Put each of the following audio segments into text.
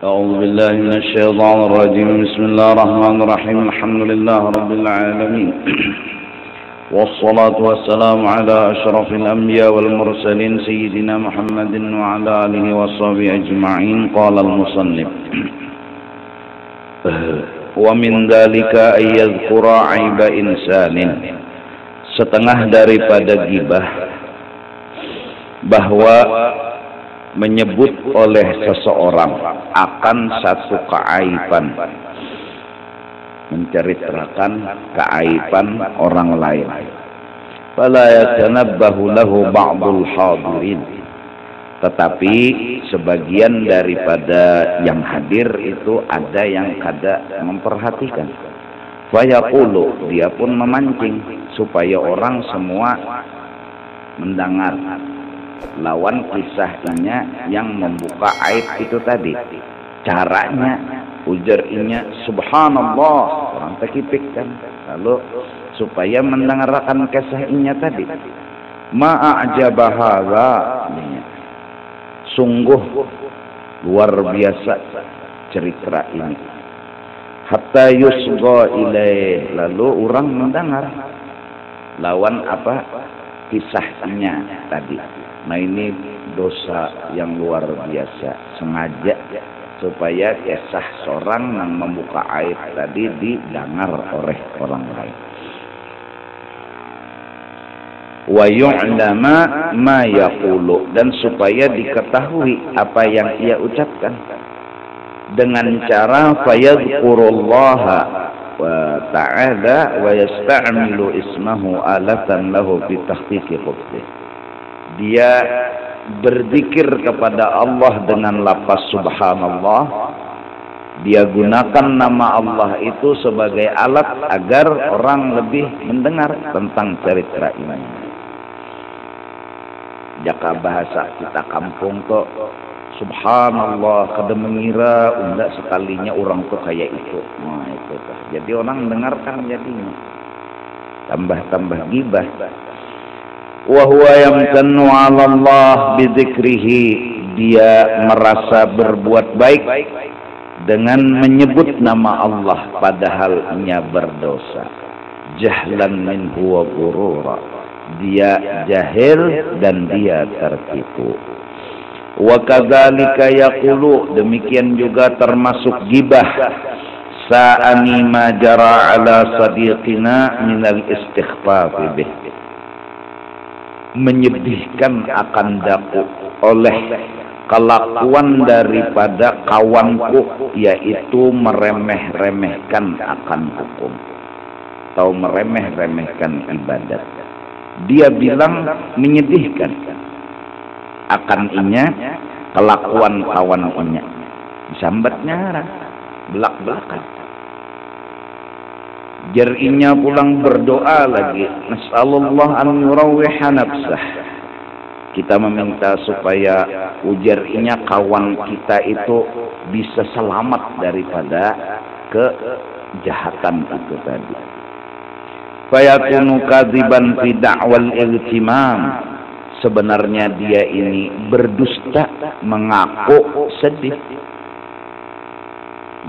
أعوذ بالله من الشيطان الرجيم بسم الله الرحمن الرحيم الحمد لله رب العالمين والصلاة والسلام على أشرف الأنبياء والمرسلين سيدنا محمد وعلى آله وصحبه أجمعين قال المصنف ومن ذلك أن يذكر عيب إنسان setengah daripada gibah bahwa menyebut oleh seseorang akan satu keaiban, menceritakan keaiban orang lain. Fala yatanabbahu lahu ba'dul hadirin, tetapi sebagian daripada yang hadir itu ada yang kada memperhatikan. Fayaqulu, dia pun memancing supaya orang semua mendengar lawan kisahnya yang membuka aib itu tadi. Caranya ujarnya subhanallah, orang terkipik kan, lalu supaya mendengarkan kisahnya tadi. Ma'ajabahadha, sungguh luar biasa cerita ini. Hatta yusgha ilaih, lalu orang mendengar lawan apa kisahnya tadi. Nah ini dosa yang luar biasa, sengaja supaya kisah seorang yang membuka aib tadi didengar oleh orang lain. Wa yu'lama ma yaqulu, dan supaya diketahui apa yang ia ucapkan dengan cara fayadhkurullaha wa ta'ala wa yasta'milu ismahu alatan lahu fi tahqiqi qutbih. Dia berzikir kepada Allah dengan lafaz subhanallah. Dia gunakan nama Allah itu sebagai alat agar orang lebih mendengar tentang cerita ini. Jaka bahasa kita kampung tuh subhanallah, kada mengira undak sekalinya orang tuh kayak itu. Nah itu tuh. Jadi orang mendengarkan jadinya tambah gibah. Wa huwa yamtannu 'ala Allah bi dzikrihi, dia merasa berbuat baik dengan menyebut nama Allah padahal ia berdosa. Jahlan minhu wa ghurura, dia jahil dan dia tertipu. Wa kadzalika yaqulu, demikian juga termasuk gibah. Sa'ani ma jara 'ala sadiqina minal istighfaf bih, menyedihkan akan daku oleh kelakuan daripada kawanku, yaitu meremeh-remehkan akan hukum atau meremeh-remehkan ibadat. Dia bilang menyedihkan akan inya kelakuan kawan inya, disambatnya belak-belakan. Jarinya pulang berdoa lagi, nasallallahu an yurawwiha nafsah, kita meminta supaya ujarnya kawan kita itu bisa selamat daripada kejahatan itu tadi. Fayakunu kadziban fi da'wal iltimam, sebenarnya dia ini berdusta, mengaku sedih,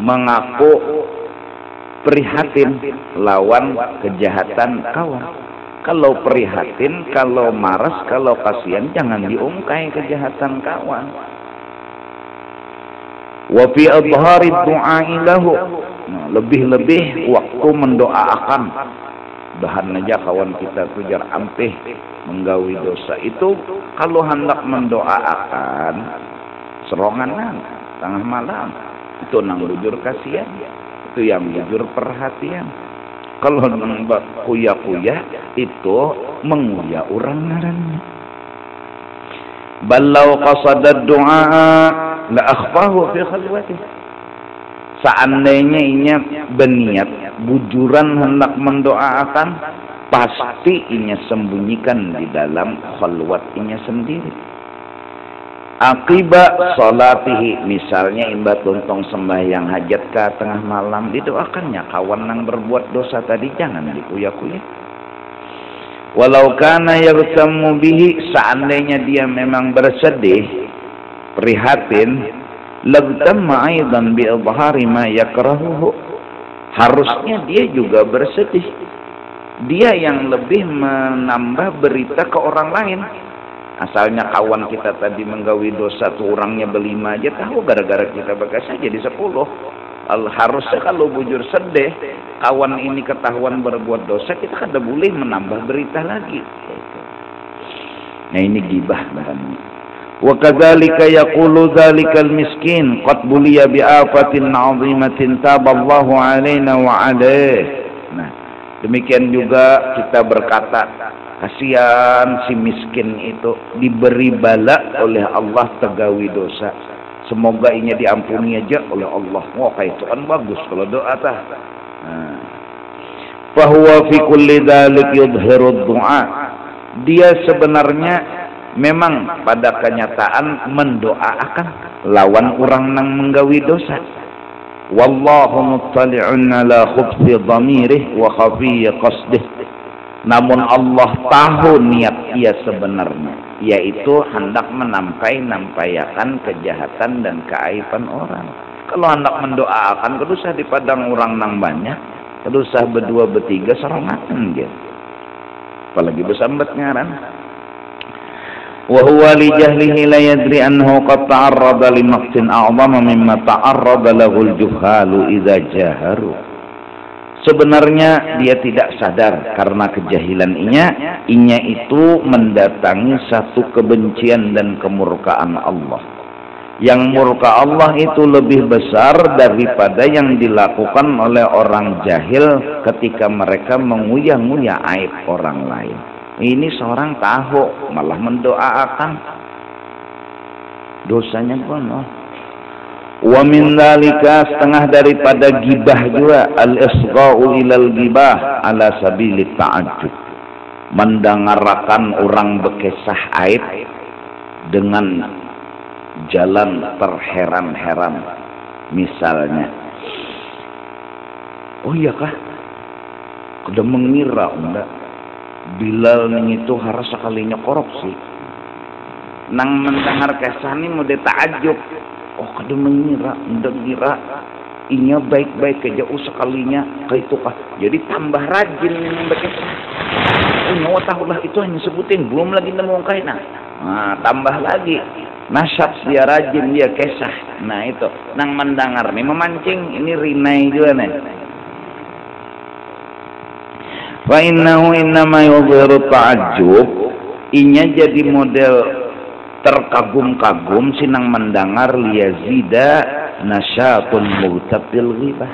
mengaku prihatin lawan kejahatan kawan. Kalau prihatin, kalau maras, kalau kasihan, jangan diungkai kejahatan kawan. Wa fi adhari du'ai lahu, lebih-lebih waktu mendoakan. Bahan aja kawan kita tujar ampih menggawi dosa itu, kalau hendak mendoakan serongan tengah malam itu nang bujur kasihan, itu yang jujur perhatian. Kalau nembak kuya-kuya itu menguya orang ngarannya. Ballau qasadad du'a la akhfahu fi khalwatih, seandainya inya berniat bujuran hendak mendoakan, pasti inya sembunyikan di dalam khalwat inya sendiri. Akibat salatihi, misalnya imba tuntong sembahyang hajat ke tengah malam, didoakannya kawan yang berbuat dosa tadi, jangan dikuya-kuya. Walau kana yartamu bihi, seandainya dia memang bersedih, prihatin, labtamma aidan bi idhari ma yakrahuhu. Harusnya dia juga bersedih. Dia yang lebih menambah berita ke orang lain. Asalnya kawan kita tadi menggawi dosa tuh orangnya berlima aja tahu, gara-gara kita bekas jadi 10. Harusnya kalau bujur sedih, kawan ini ketahuan berbuat dosa, kita kada boleh menambah berita lagi. Nah ini gibah namanya. Wa kadzalika yaqulu dzalikal miskin qad buliya bi afatin 'azimatin taballahu 'alaina wa 'alaihi. Nah, demikian juga kita berkata, kasihan si miskin itu diberi bala oleh Allah tegawi dosa. Semoga inya diampuni aja oleh Allah. Wah, kayak itu kan bagus kalau doa tah. Fahuwa fi kulli dzalik yudhiru du'a. Dia sebenarnya memang pada kenyataan mendoakan lawan orang nang menggawi dosa. Wallahu muttali'un ala khubthi dhamirih wa khafiyyi qasdih. Namun Allah tahu niat ia sebenarnya, yaitu hendak nampayakan kejahatan dan keaiban orang. Kalau hendak mendoakan, kedusah di padang orang nang banyak, kedusah berdua bertiga serongakan dia. Apalagi bersambat ngaran. Wa huwa li jahlihi la yadri annahu qad ta'arrada li maqtin a'zama mimma ta'arrada lahu al-juhalu idza jaharu. Sebenarnya dia tidak sadar karena kejahilan inya itu mendatangi satu kebencian dan kemurkaan Allah. Yang murka Allah itu lebih besar daripada yang dilakukan oleh orang jahil ketika mereka menguya-nguya aib orang lain. Ini seorang tahu malah mendoakan dosanya pun. Wa min dzalika, setengah daripada gibah juga al-isgha'u ilal gibah ala sabilit ta'ajjub. Mendengarkan orang berkisah aib dengan jalan terheran-heran. Misalnya, oh iya kah? Kuda mengira enggak Bilal ning itu harus sekalinya korupsi. Nang mendengar kisah ini mau ditakjub. Oh, kada mengira, ndak kira inya baik-baik aja sekalinya kayak itu kah. Jadi tambah rajin begitu. Oh, nyawa tahulah itu hanya sebutin, belum lagi nemu kaina. Nah, tambah lagi. Nasyab dia rajin, dia kesah. Nah, itu nang mendengar nih memancing, ini rinai juga nih. Fa innahu innama yudhiru ta'ajjub. Inya jadi model terkagum-kagum sinang mendengar liyazida nasyatun mugtabil ghibah,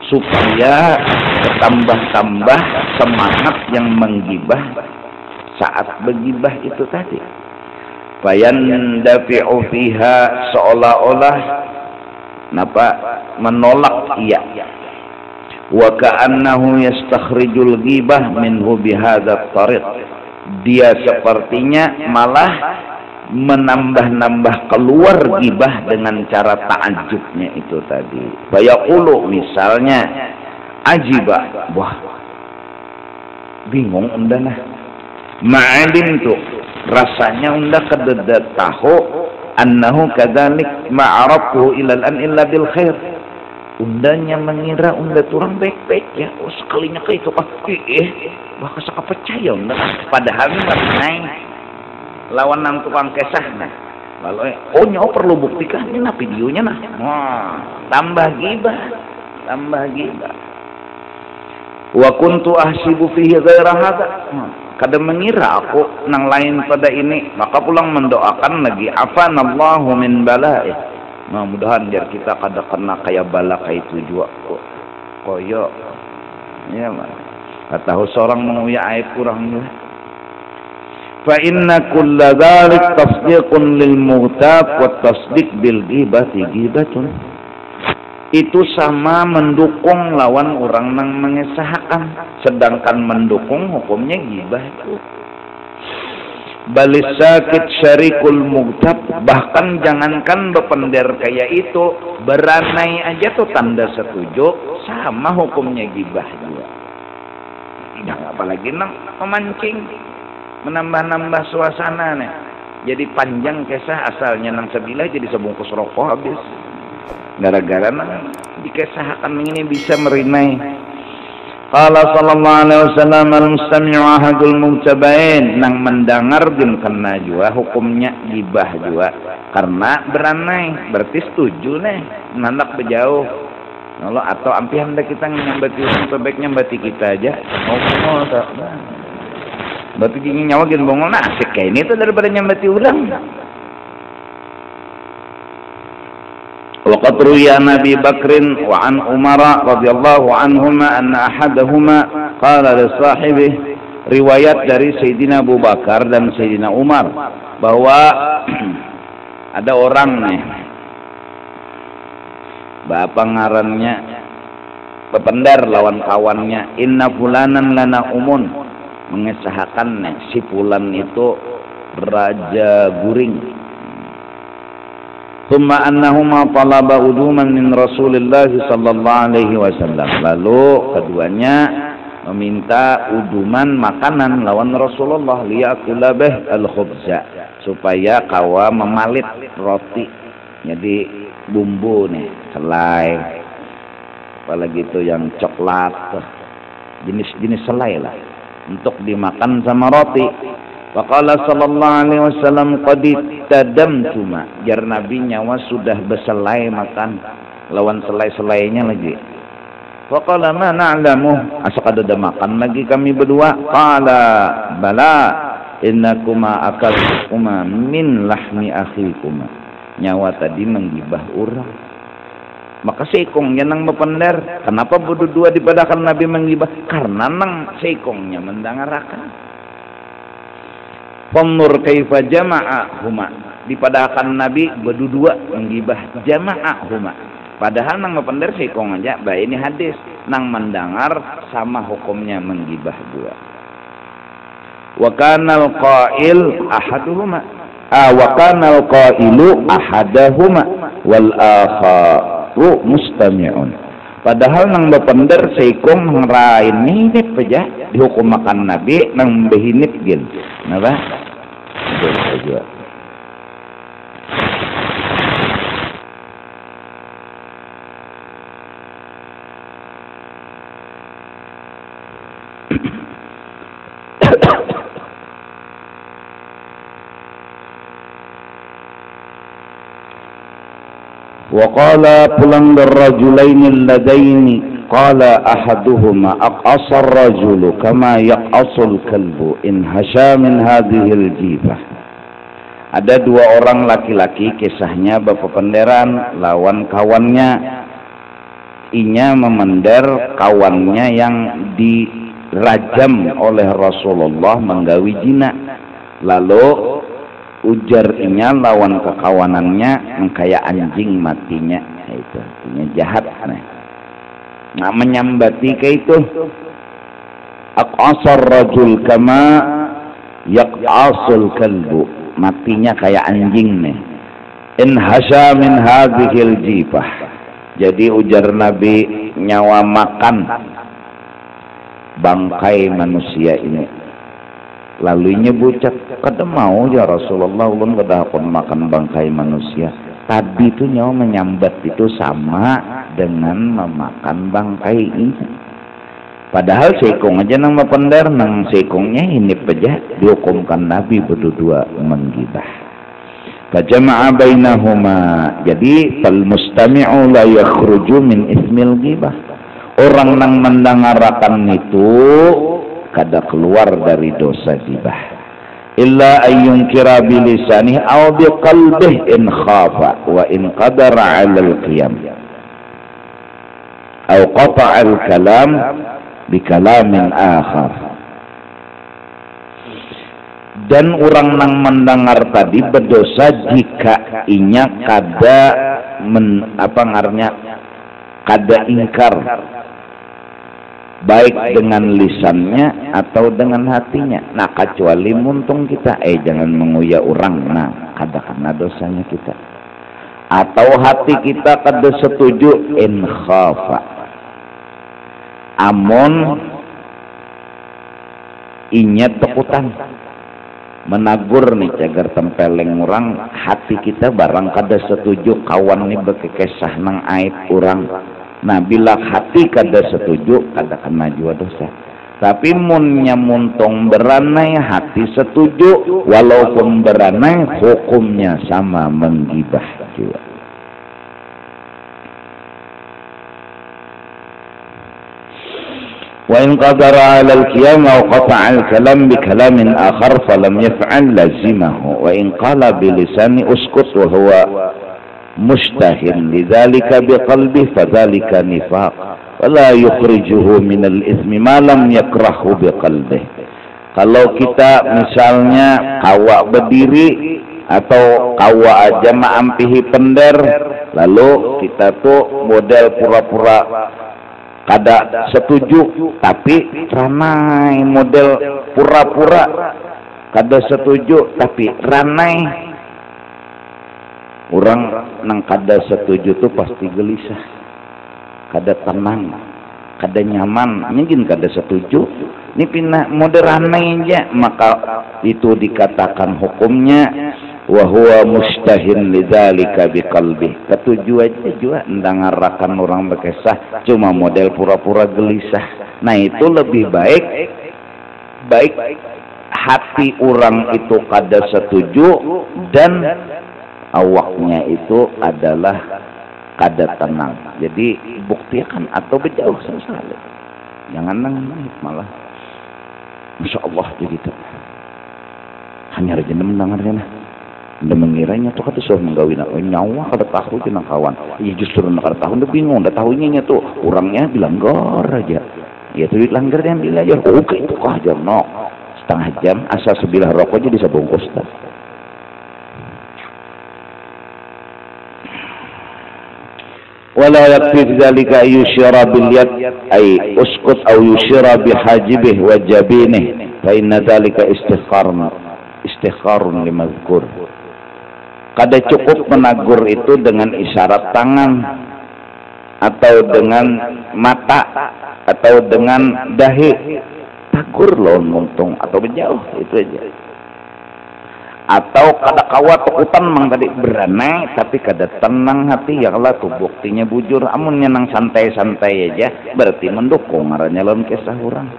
supaya bertambah-tambah semangat yang menggibah saat begibah itu tadi. Fayandafi'u fiha, seolah-olah menolak ia. Wa ka'annahu yastakhrijul ghibah minhu bihadzat tariq. Dia sepertinya malah menambah-nambah keluar gibah dengan cara ta'ajubnya itu tadi. Fayaqulu, misalnya, ajiba, wah bingung undana, ma'alim tuh rasanya unda kededat tahu annahu kadzalik ma'arafu ilal an illa bil khair. Undanya mengira unda turang baik-baik ya. Oh, sekalinya kayak itu wah kesaka percaya unda, padahal ini lawan nang tukang kesah nah. Lalu nyawa perlu buktikan ini nah videonya nah. Wah, tambah gibah. Wa kuntu ahsibu fihi ghaira hadza. Kada mengira aku nang lain pada ini, maka pulang mendoakan lagi afanallahu min bala'i. Mudah-mudahan biar kita kada kena kayak bala kayak itu juga koyo. Ya, Mas. Tahu seorang menguya aib kurang juga. Fa inna kulla dzalik tasdiqun lil mughtab wa tasdiq bil ghibati ghibatun. Itu sama mendukung lawan orang nang mengesahkan, sedangkan mendukung hukumnya ghibah itu. Balis sakit syarikul mughtab, bahkan jangankan berpender kayak itu, beranai aja tuh tanda setuju, sama hukumnya ghibah juga. Jangan apalagi nang memancing, menambah-nambah suasana nih. Jadi panjang kisah, asalnya nang sebilah jadi sebungkus rokok habis. gara-gara nang dikesahakan ini bisa merinai. Qala sallallahu alaihi wasallam al-mustami'u ahadul mutabain, nang mendengar din kena jua hukumnya gibah jua karena beranai berarti setuju nih nandak bejauh. Kalau atau ampi hendak kita nyambati sebaiknya nyambati kita aja mau tak berarti gini nyawa gini bongol nah asik kayak ini tuh daripada nyambati ulang. Waqad ruwiya Nabi Bakrin wa an Umar radhiyallahu anhuma anna ahadahuma qala li sahibihi, riwayat dari Sayyidina Abu Bakar dan Sayyidina Umar bahwa ada orang nih bapak ngarannya bependar lawan kawannya, inna fulanan lana umun, mengesahkan nih si fulan itu raja guring. Thumma annahuma talaba uduman min Rasulillah sallallahu alaihi wasallam. Lalu keduanya meminta uduman makanan lawan Rasulullah liyakula bih al-khubza, supaya kawa memalit roti. Jadi bumbu nih, selai. Apalagi itu yang coklat. Jenis-jenis selai lah untuk dimakan sama roti. Waqala sallallahu alaihi wasallam qad tadamtuma, jar nabi nyawa sudah berselai makan lawan selai-selainya lagi. Waqala ma na'lamu, asal ada makan lagi kami berdua. Qala bala innakuma akaltukuma min lahmi akhikuma, nyawa tadi menggibah orang. Maka seikongnya nang bependar, kenapa berdua dipadakan nabi menggibah? Karena nang seikongnya mendangarakan. Fanzur kaifa jama'ahuma, dipadakan Nabi berdua menggibah jama'ahuma. Padahal nang ngepender sekong aja, bah ini hadis nang mendengar sama hukumnya menggibah dua. Wa kanal qail ahaduhuma, wa kanal qailu ahadahuma wal akharu mustami'un. Padahal nang bepender sekong ngerain ini aja dihukum makan Nabi nang behinit gil. Napa? Itu saja. وقال pulang الرجلين اللذين قال أحدهما أقص الرجل كما يقص الكلب إن هشا من هذه الجيفة. Ada dua orang laki-laki, kisahnya bepependeran lawan kawannya. Inya memender kawannya yang dirajam oleh Rasulullah menggawi jina. Lalu ujar inya lawan kekawanannya kayak anjing matinya, itu artinya jahat. Nah menyambati kayak itu aqasar rajul kama yaqasul kalbu, matinya kayak anjing nih. In hasya min hadhil jifah, jadi ujar Nabi nyawa makan bangkai manusia ini. Lalu nyebucat, kada mau ya Rasulullah, ulun kada akan makan bangkai manusia. Tadi itu nyawa menyambat itu sama dengan memakan bangkai ini. Padahal sekong aja nang mapendar, nang sekongnya ini aja dihukumkan Nabi berdua menggibah. Fajama'a bainahuma, jadi fal mustami'u la yakhruju min ismil ghibah. Orang nang mendengarkan itu kada keluar dari dosa ghibah. Illa ayyunkira bilisanihi aw biqalbihi in khafa wa in qadara 'ala al-qiyam aw qata'a al-kalam bikalamin akhar. Dan orang nang mendengar tadi berdosa jika inya kada kada ingkar, baik dengan lisannya atau dengan hatinya. Nah kecuali muntung kita jangan menguya orang, nah kada kena dosanya kita. Atau hati kita kada setuju in khafa, amun inya takutan menagur nih cagar tempeleng orang hati kita barang kada setuju kawan nih bekekesah nang aib orang. Nah bila hati kada setuju kada kena jua dosa. Tapi munnya muntong beranai hati setuju, walaupun beranai hukumnya sama menggibah juga. وإن قدر على القيام أو قطع الكلام بكلام آخر فلم يفعل لزمه وإن قال بلسان اسكت وهو مشتهٍ لذلك بقلبه فذلك نفاق ولا يخرجه من الإثم ما لم يكرهه بقلبه. Kalau kita misalnya kawa berdiri atau kawa aja maampihi pender, lalu kita tuh model pura-pura kada setuju, tapi ranai model pura-pura kada setuju tapi ranai. Orang nang kada setuju tuh pasti gelisah, kada tenang, kada nyaman, mungkin kada setuju. Ini pindah model ranai aja, maka itu dikatakan hukumnya wa huwa mustahin lidzalika biqalbi. Ketuju aja juga ndangarakan orang bekesah cuma model pura-pura gelisah. Nah itu lebih baik hati orang itu kada setuju dan awaknya itu adalah kada tenang. Jadi buktikan atau berjauh sekali. Jangan nangis malah. Masya Allah begitu. Hanya aja mendengarnya nah. Anda mengiranya tuh kata suruh menggawin nyawa kada tahu jenang kawan. Iya justru kada tahu udah bingung, udah tahunya tuh orangnya bilang gor aja. Ya tuh langgar dia ambil aja. Oke itu kah jam no setengah jam asal sebilah rokok jadi sebungkus dah. ولا يكفي ذلك أن يشير باليد أي اسكت أو يشير بحاجبه وجبينه فإن ذلك استخار لمذكور. Kada cukup menagur itu dengan isyarat tangan atau dengan mata atau dengan dahi. Tagur loh untung atau berjauh itu aja. Atau kada kawat tukutan mang tadi beranai tapi kada tenang hati ya Allah tuh buktinya bujur. Amun nyenang santai-santai aja berarti mendukung marahnya lawan kisah orang.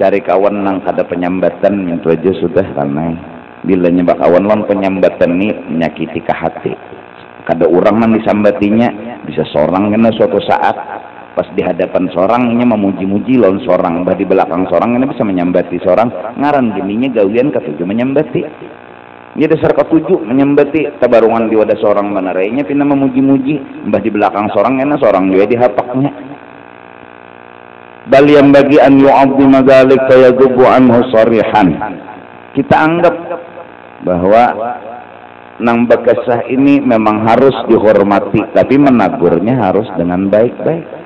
Cari kawan nang kada penyambatan itu aja sudah ranai. Bila nyebak kawan lawan penyambatan ini menyakiti ke hati. Kada orang nang disambatinya bisa seorang kena suatu saat pas di hadapan seorang ini memuji-muji lawan seorang, bah di belakang seorang ini bisa menyambati seorang, ngaran gininya gawian ketujuh menyambati. Dia dasar ketujuh menyambati tabarungan di wadah seorang manarainya pindah memuji-muji, bah di belakang seorang ini seorang dia dihapaknya. Bal yang bagi an yu'azzima dzalik fayadubu anhu sharihan. Kita anggap bahwa nang bekesah ini memang harus dihormati, tapi menagurnya harus dengan baik-baik.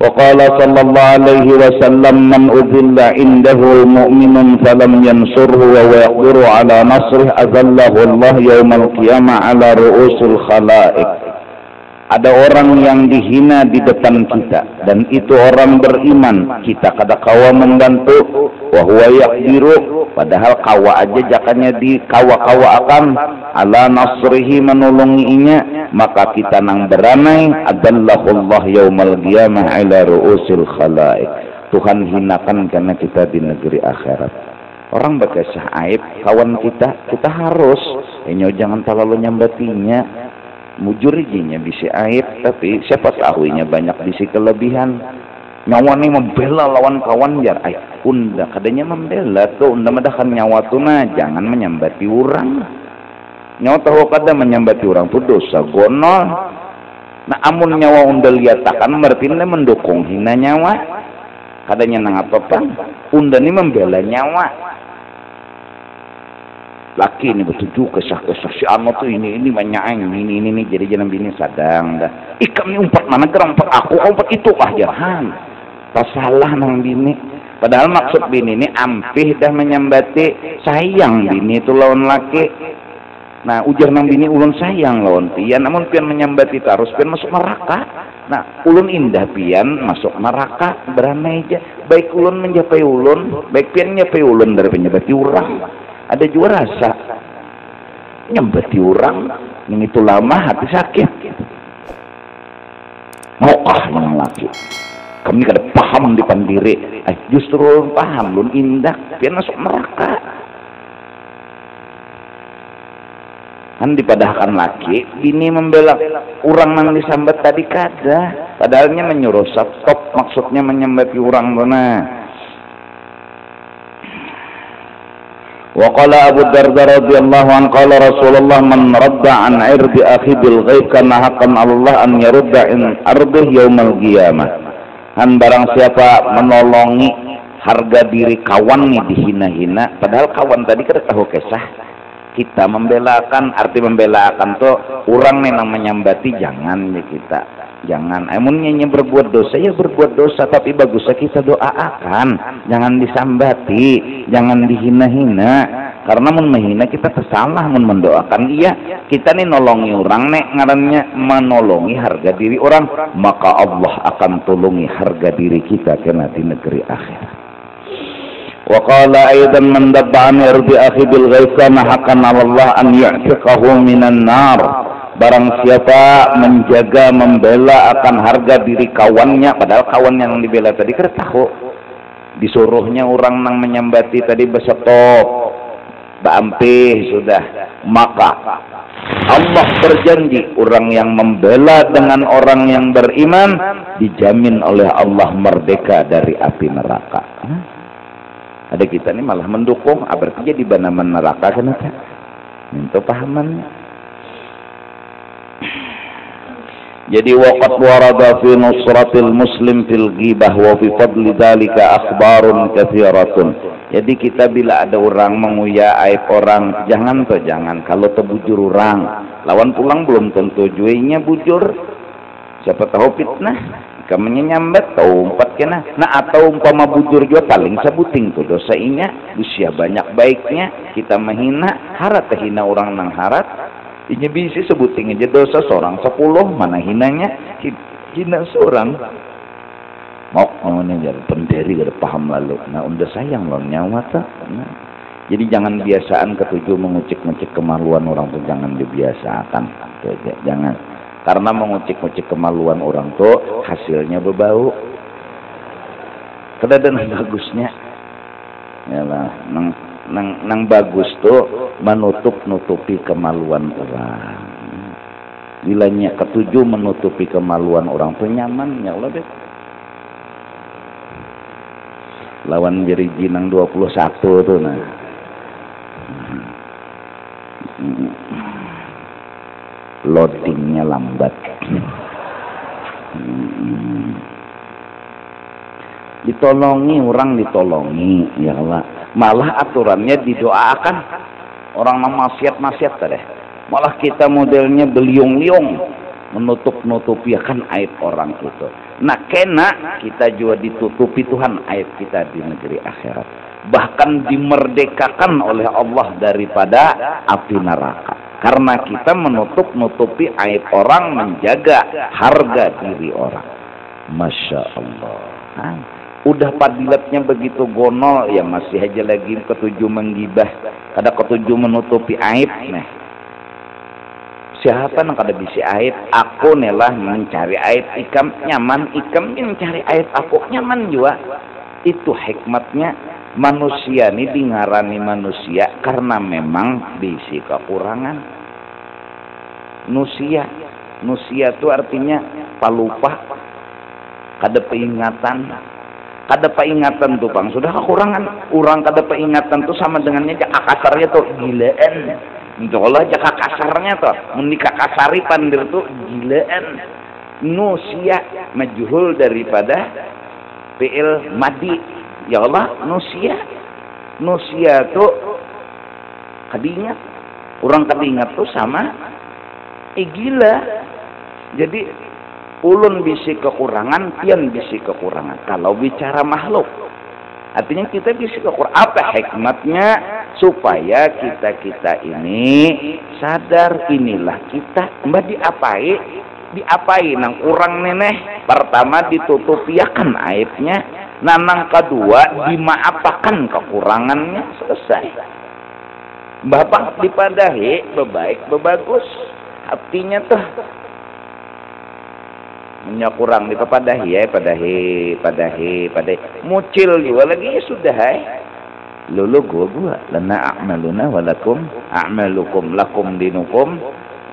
وقال صلى الله عليه وسلم من أذل عنده مؤمن فلم ينصره وهو يقدر على نصره أذله الله يوم القيامة على رؤوس الخلائق. Ada orang yang dihina di depan kita dan itu orang beriman, kita kada kawa membantu, wa huwa yaqdiru, padahal kawa aja jakannya di kawa-kawa akan ala nasrihi menolonginya, maka kita nang beranai adallahullah yaumal qiyamah ala ru'usil khalaik. Tuhan hinakan karena kita di negeri akhirat. Orang bekesah aib kawan kita harus jangan terlalu nyambatinya. Mujur izinnya bisi aib, tapi siapa tahunya banyak bisi kelebihan. Nyawa nih membela lawan kawan jar aib. Unda kadanya membela tuh unda madakan nyawa tuh nah jangan menyambati orang. Nyawa tahu kada menyambati orang tuh dosa gonol. Nah amun nyawa unda liatakan berarti unda mendukung hina nyawa. Kadanya nang apa-apa. Unda nih membela nyawa. Laki ini betuju kesah-kesah si ano tuh ini banyak ini jadi jangan bini sadang dah. Ikam ni umpat mana gerang umpat aku umpat itu kah jahan. Pasalah nang bini. Padahal maksud bini ini ampih dah menyambati sayang bini itu lawan laki. Nah ujar nang bini ulun sayang lawan pian namun pian menyambati terus pian masuk neraka. Nah, ulun indah pian masuk neraka berameja. Baik ulun mencapai ulun, baik pian nyapai ulun dari penyebati orang. Ada juga rasa nyembati orang yang itu lama hati sakit. Maukah yang laki? Kami kada paham di pandiri. Justru ulun paham, ulun indah pian masuk neraka. Kan dipadahkan laki, ini membela orang yang disambat tadi kada. Padahalnya menyuruh stop, maksudnya menyambati orang mana. Wa qala Abu Darda radhiyallahu anhu qala Rasulullah man radda an irdi akhi bil ghaib kana haqqan Allah an yarudda in ardih yaumal qiyamah. Han barang siapa menolongi harga diri kawan nih dihina-hina, padahal kawan tadi kada tahu kisah. Kita membelakan, arti membelakan tuh orang yang menyambati jangan ya kita, jangan. Amunnya berbuat dosa ya berbuat dosa, tapi bagusnya kita doakan, jangan disambati, jangan dihina-hina. Karena mun menghina kita tersalah, mun mendoakan iya kita nih nolongi orang nek ngarannya menolongi harga diri orang, maka Allah akan tolongi harga diri kita kena di negeri akhirat. Wa qala aidan man dabba an irdi akhi bil ghaib kana haqqan 'ala Allah an yu'tiqahu minan nar. Barang siapa menjaga membela akan harga diri kawannya, padahal kawan yang dibela tadi kada tahu. Disuruhnya orang nang menyambati tadi besetop, baampih sudah. Maka Allah berjanji orang yang membela dengan orang yang beriman dijamin oleh Allah merdeka dari api neraka. Ada kita nih malah mendukung, berarti jadi banaman neraka kenapa? Itu pahamannya. Jadi waqad warada fi nusratil muslim fil ghibah wa fi fadli dzalika akhbarun katsiratun. Jadi kita bila ada orang menguya aib orang, jangan kalau terbujur orang, lawan pulang belum tentu juinya bujur. Siapa tahu fitnah. Kamu nyambat tahu umpat kena. Nah atau umpama bujur juga paling sebuting tuh dosa inya usia banyak baiknya kita menghina harat hina orang nang harat inya bisa sebuting aja dosa seorang 10 mana hinanya hina seorang mau ngomongnya jadi pendiri gak paham lalu. Nah udah sayang loh nyawa tak. Nah, jadi jangan biasaan ketujuh mengucik-ngucik kemaluan orang tuh jangan dibiasakan. Jangan. Karena mengucik-ngucik kemaluan orang tuh hasilnya berbau. Kedadan bagusnya, yalah, nang bagus tuh menutupi kemaluan orang. Bilanya ketujuh menutupi kemaluan orang tuh nyaman, ya Allah deh. Lawan jeriji nang 21 tuh nah. Loadingnya lambat. Ditolongi orang ditolongi ya Allah. Malah aturannya didoakan orang maksiat deh. Malah kita modelnya beliung-liung menutupi akan aib orang itu. Nah kena kita juga ditutupi Tuhan aib kita di negeri akhirat. Bahkan dimerdekakan oleh Allah daripada api neraka. Karena kita menutupi aib orang, menjaga harga diri orang. Masya Allah. Nah, udah padilatnya begitu gonol, ya masih aja lagi ketujuh menggibah. Kada ketujuh menutupi aib. Nah, siapa yang kada bisa aib? Aku nelah mencari aib ikam nyaman, ikam mencari aib aku nyaman juga. Itu hikmatnya. Manusia ini dingarani manusia karena memang bisi kekurangan. Nusia itu artinya palupa, kada peingatan tuh bang. Sudah kekurangan, orang kada peingatan tuh sama dengannya kasarnya tuh gilaan. Insyaallah jaka kasarnya tuh, menikah kasari pandir tuh gilaan. Nusia majhul daripada fi'il madi. Ya Allah, nusia tuh kadingat. Orang kadingat tuh sama gila. Jadi ulun bisi kekurangan, pian bisi kekurangan. Kalau bicara makhluk, artinya kita bisi kekurangan. Apa hikmatnya? Supaya kita ini sadar inilah kita. Mbak diapai? diapain nang urang neneh pertama ditutupiakan aibnya, nanang kedua dimaapakan kekurangannya, selesai. Bapak dipadahi bebaik bebagus artinya tuh kurang dipadahi ya, padahi mucil juga lagi ya sudah lulu gua lana a'maluna walakum a'malukum lakum dinukum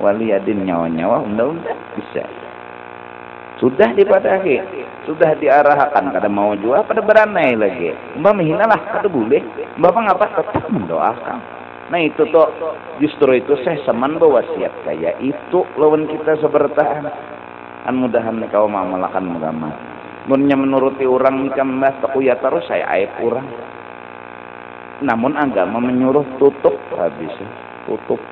waliyadin, nyawa undang-undang bisa. Sudah dipadahi, sudah diarahkan, kada mau juga pada beranai lagi. Mbak menghina lah, kada boleh. Mbak ngapa tetap mendoakan. Nah itu tuh justru itu saya seman berwasiat kayak itu lawan kita sebertahan. An mudahan kau mau melakukan agama. Munnya menuruti orang nikah mbah takuya terus saya aib orang. Namun agama menyuruh tutup habis tutup.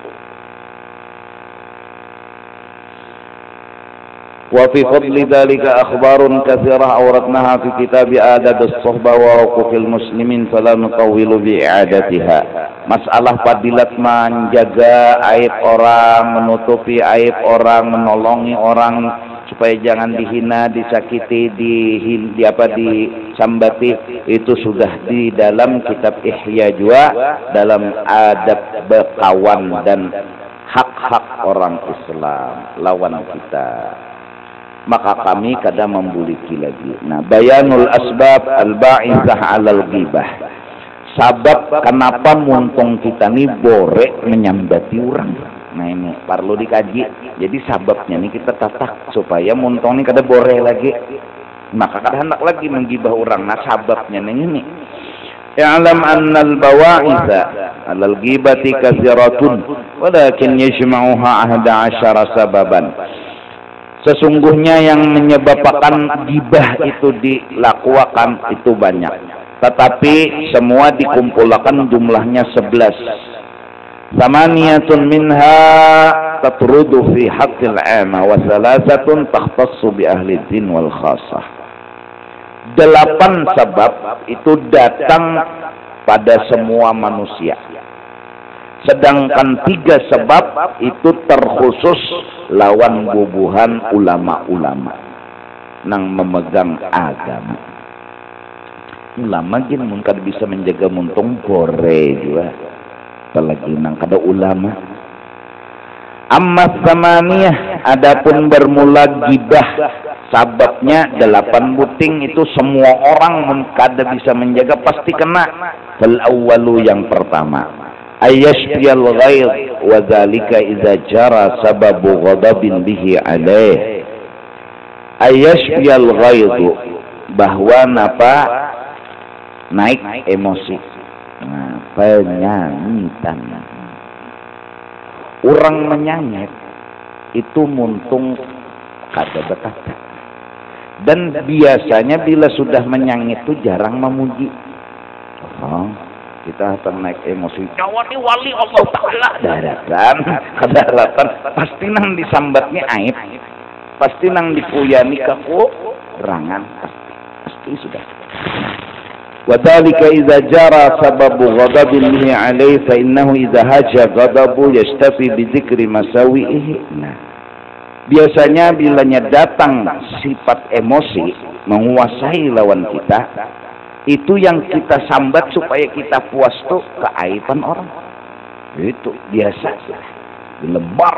وفي فضل ذلك أخبار كثيرة أوردناها في كتاب آداب الصحبة وحقوق المسلمين فلا نطول بإعادتها. Masalah fadilat menjaga aib orang, menutupi aib orang, menolongi orang supaya jangan dihina, disakiti, disambati, itu sudah di dalam kitab Ihya juga, dalam adab berkawan dan hak-hak orang Islam lawan kita. Maka kami kadang membuliki lagi. Nah, bayanul asbab al-ba'ithah 'alal ghibah. Sabab kenapa muntung kita nih borek menyambati orang. Nah ini perlu dikaji. Jadi sababnya nih kita tatak supaya muntung nih kada borek lagi. Maka kada hendak lagi menggibah orang. Nah sababnya nih ini. I'lam anna al-bawa'itha 'alal ghibati katsiratun walakin yajma'uha 11 sababan. Sesungguhnya yang menyebabkan gibah itu dilakukan itu banyak, tetapi semua dikumpulkan jumlahnya 11. Samaniyatun minha tatrudu fi haqqil 'amma wa thalathatun takhtassu bi ahli dzin wal khassah. 8 sebab itu datang pada semua manusia. Sedangkan 3 sebab itu terkhusus lawan bubuhan ulama-ulama nang memegang agama. Ulama gin mun kada bisa menjaga muntung bore juga. Apalagi nang kada ulama. Amma samaniyah, adapun bermula gibah sababnya 8 buting itu semua orang mun kada bisa menjaga pasti kena. Fal awwalu yang pertama ayyashfiyal ghaid wa dzalika idza jara sababu ghadabin bihi alaih. Ayyashfiyal ghaid bahwa napa naik emosi. Nah, penyanyitan. Orang menyanyit itu muntung kada betapa. Dan biasanya bila sudah menyanyit itu jarang memuji. Kita akan naik emosi. Nyawa ni wali Allah Ta'ala. Daratan. Pasti nang disambatnya aib. Pasti nang dipuyani kekurangan. Pasti sudah. Wadhalika idza jara sababu ghadabin bihi alaihi fa innahu idza haja ghadabu yastafi bi dzikri masawi'ihi. Nah, biasanya bilanya datang sifat emosi menguasai lawan kita, itu yang kita sambat supaya kita puas tuh keaiban orang. Itu biasa. Lebar.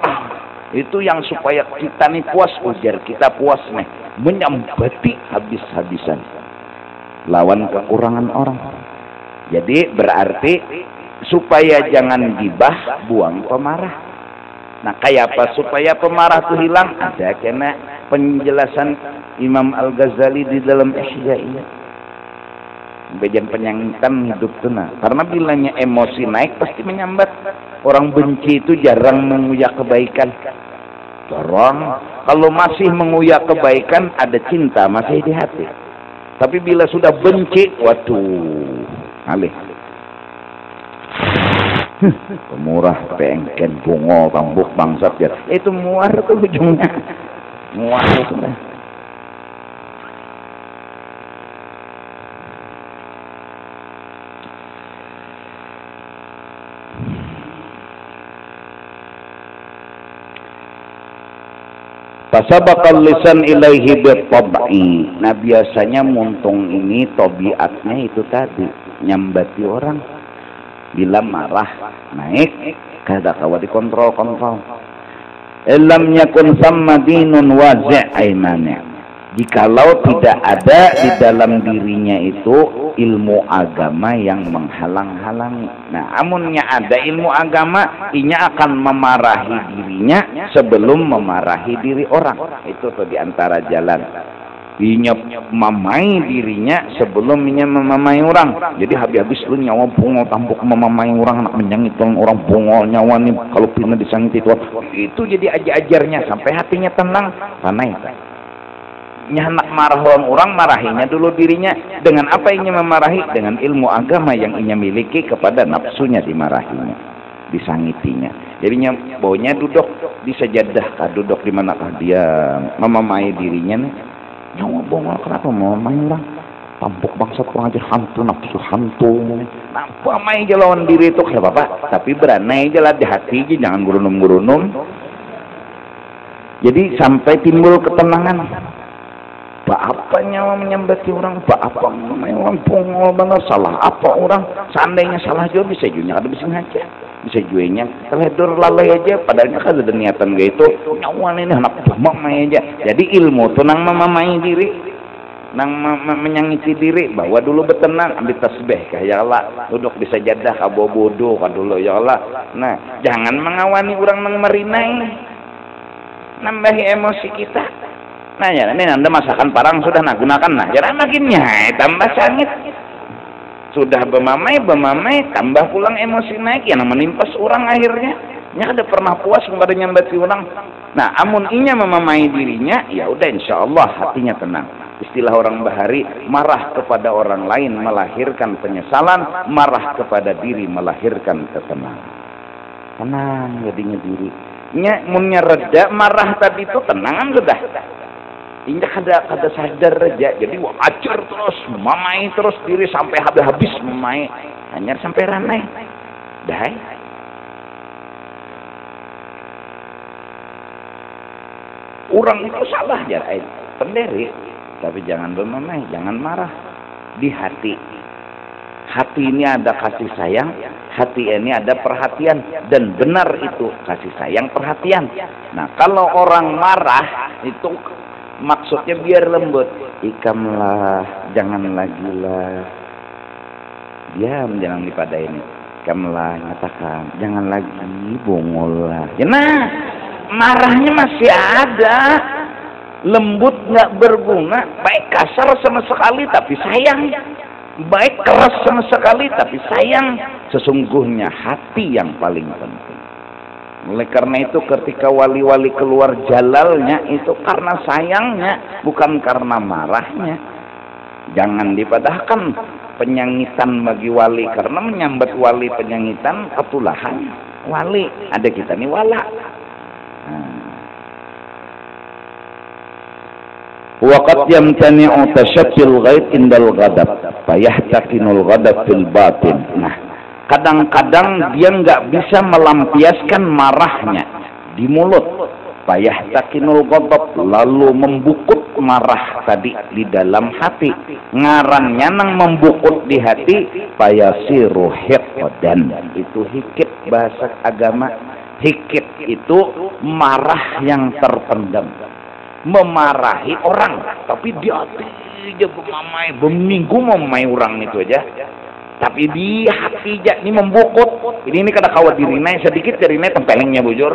Itu yang supaya kita nih puas, ujar kita puas nih. Menyambati habis-habisan. Lawan kekurangan orang. Jadi berarti supaya jangan gibah, buang pemarah. Nah kayak apa supaya pemarah itu hilang? Ada kena penjelasan Imam Al-Ghazali di dalam Ihya ini. Bagian penyanyitan hidup tenang. Karena bilanya emosi naik pasti menyambat. Orang benci itu jarang menguyak kebaikan. Jarang. Kalau masih menguyak kebaikan ada cinta masih di hati. Tapi bila sudah benci, waduh, alih. Pemurah, pengken, bungo, bambuk, bangsat ya. Itu muar tuh ujungnya. Muar itu. Fasabaqal lisan ilaihi bitab'i. Nah biasanya muntung ini tabiatnya itu tadi nyambati orang. Bila marah naik kada kawa dikontrol. Lam yakun samma dinun wazi' aimana. Jikalau tidak ada di dalam dirinya itu ilmu agama yang menghalang-halangi. Nah, amunnya ada ilmu agama, inya akan memarahi dirinya sebelum memarahi diri orang. Itu tuh di antara jalan. Inya memamai dirinya sebelum inya memamai orang. Jadi habis-habis lu nyawa bungol tampuk memamai orang, anak menyangit orang bungol nyawa nih kalau pina disangit itu jadi ajarnya sampai hatinya tenang, panai. Hendak marah orang marahinya dulu dirinya dengan apa ingin memarahi, dengan ilmu agama yang inya miliki kepada nafsunya dimarahinya, disangitinya. Jadinya baunya duduk di sajadah, duduk di manakah dia memamai dirinya nih. Nyawa bongol kenapa memamai orang? Tampuk bangsat kurang aja hantu nafsu hantu. Nampak main lawan diri itu kayak apa? Tapi berani aja lah di hati, jangan gurunum. Jadi sampai timbul ketenangan. Apa nyawa menyambati orang, apa memang pungol benar, salah apa orang, seandainya salah juga bisa juga ada bising aja, bisa juenya teledor lalai aja, padahal kan ada niatan gitu, nyawa ini anak mamai aja. Jadi ilmu tuh nang memamai diri, nang menyangiti diri, bawa dulu betenang, ambil tasbih kayak Allah, duduk di sajadah kabo bodoh kan dulu ya Allah. Nah, jangan mengawani orang nang merinai, nambahi emosi kita. Nah ya, ini anda masakan parang sudah gunakan nah, jangan makinnya tambah sangit. Sudah bemamai, tambah pulang emosi naik, yang menimpas orang akhirnya. Nya ada pernah puas kepada nyambati orang. Nah, amun inya memamai dirinya, ya udah insya Allah hatinya tenang. Istilah orang Bahari, marah kepada orang lain melahirkan penyesalan, marah kepada diri melahirkan ketenangan. Tenang jadinya diri. Nya munnya reda, marah tadi itu tenangan sudah. Indah kada sadar aja, jadi wajar terus memamai terus diri sampai habis memamai, hanya sampai ranai, dah. Orang itu salah ya, pendiri, tapi jangan memamai, jangan marah di hati. Hati ini ada kasih sayang, hati ini ada perhatian, dan benar itu kasih sayang perhatian. Nah kalau orang marah itu maksudnya biar lembut, ikamlah, jangan lagi lah, diam, jangan dipada ini, ikamlah, nyatakan, jangan lagi, bongol lah. Nah, marahnya masih ada, lembut nggak berguna, baik kasar sama sekali tapi sayang, baik keras sama sekali tapi sayang. Sesungguhnya hati yang paling penting. Oleh karena itu ketika wali-wali keluar jalalnya itu karena sayangnya, bukan karena marahnya. Jangan dipadahkan penyangitan bagi wali, karena menyambat wali penyangitan ketulahan wali. Ada kita nih wala. Waqad yamtani'u tashabbul ghaib indal ghadab fayahtakinul ghadab fil batin. Nah, kadang-kadang dia nggak bisa melampiaskan marahnya di mulut, fayahtakinul ghadab, lalu membukut marah tadi di dalam hati. Ngarannya nang membukut di hati, fayasiru hiqdan. Itu hikit bahasa agama. Hikit itu marah yang terpendam, memarahi orang tapi di hati aja memamai, berminggu memamai orang itu aja, tapi di hati aja ini membukut. Ini kada kawat dirinai sedikit dari ini tempelengnya bujur,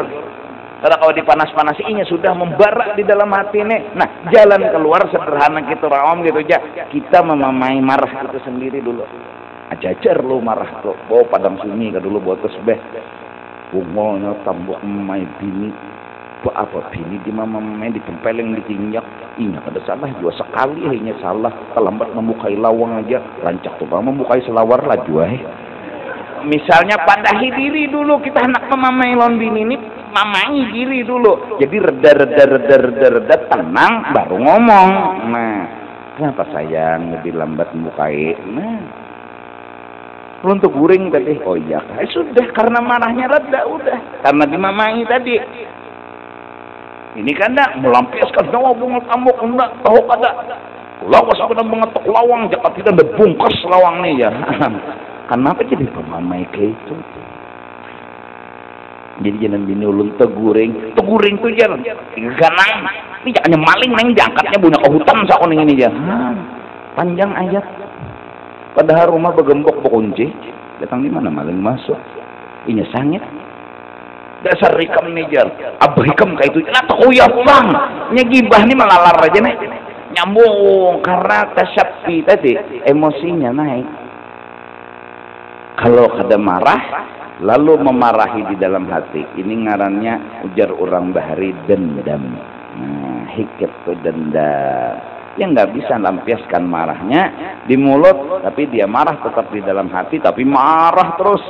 kada kawat dipanas-panasi, ini sudah membara di dalam hati ini. Nah, jalan keluar sederhana kita rawam gitu aja, kita memamai marah itu sendiri dulu. Ajajar lu marah tuh, bawa padang sunyi ke dulu buat tasbih, bungolnya tambuk memamai bini. Apa bini di mamamai ditempeleng ditinjak, ingat ada salah dua sekali hanya salah, terlambat membukai lawang aja rancak tuh bang membukai selawar lah dua. Misalnya padahi diri dulu, kita hendak memamai lawan bini ini, mamai diri dulu, jadi reda tenang baru ngomong. Nah, kenapa sayang lebih lambat membukai? Nah, untuk guring tadi, oh iya, sudah karena marahnya reda, udah karena dimamai tadi. Ini kan dah melampiaskan nyawa bunga tambuk enggak tahu kada. Lawas kada mengetok lawang jakat tidak ada bungkus lawang nih ya. Kenapa jadi pemamai kayak itu? Jadi jangan bini ulun teguring tuh jangan ganang. Ini jangan maling neng jangkatnya punya ke hutan sakon ini jangan. Panjang ayat. Padahal rumah begembok bekunci. Datang di mana maling masuk? Inya sangit. Dasar rikam nih jar. Abah rikam kayak itu. Nah takuyah bang. Nya gibah nih melalar aja nih. Nyambung karena tasyapi tadi emosinya naik. Kalau kada marah lalu memarahi di dalam hati, ini ngarannya ujar orang bahari dendam. Nah, hikit itu dendam. Yang nggak bisa lampiaskan marahnya di mulut, tapi dia marah tetap di dalam hati, tapi marah terus.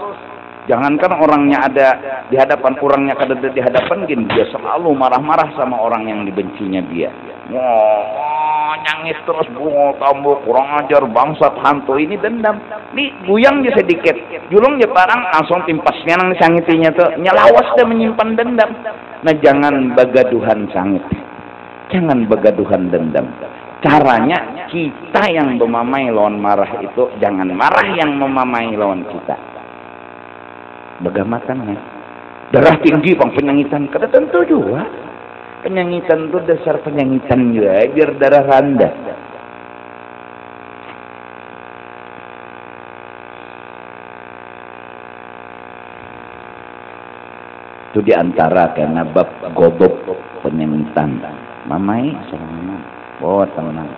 Jangankan orangnya ada di hadapan, orangnya kada di hadapan, gini dia selalu marah-marah sama orang yang dibencinya dia. Nyangis terus bunga tambuk kurang ajar bangsat hantu ini dendam. Nih buyang dia sedikit, julung dia parang langsung timpasnya nang sangitinya tuh nyelawas dia menyimpan dendam. Nah jangan bagaduhan sangit, jangan bagaduhan dendam. Caranya kita yang memamai lawan marah itu, jangan marah yang memamai lawan kita. Bagaimana? Darah tinggi bang penyangitan, kada tentu juga. Penyangitan itu dasar penyangitan juga, biar darah rendah. Itu diantara karena bab godop penyangitan. Mamai sama mama, bawa teman.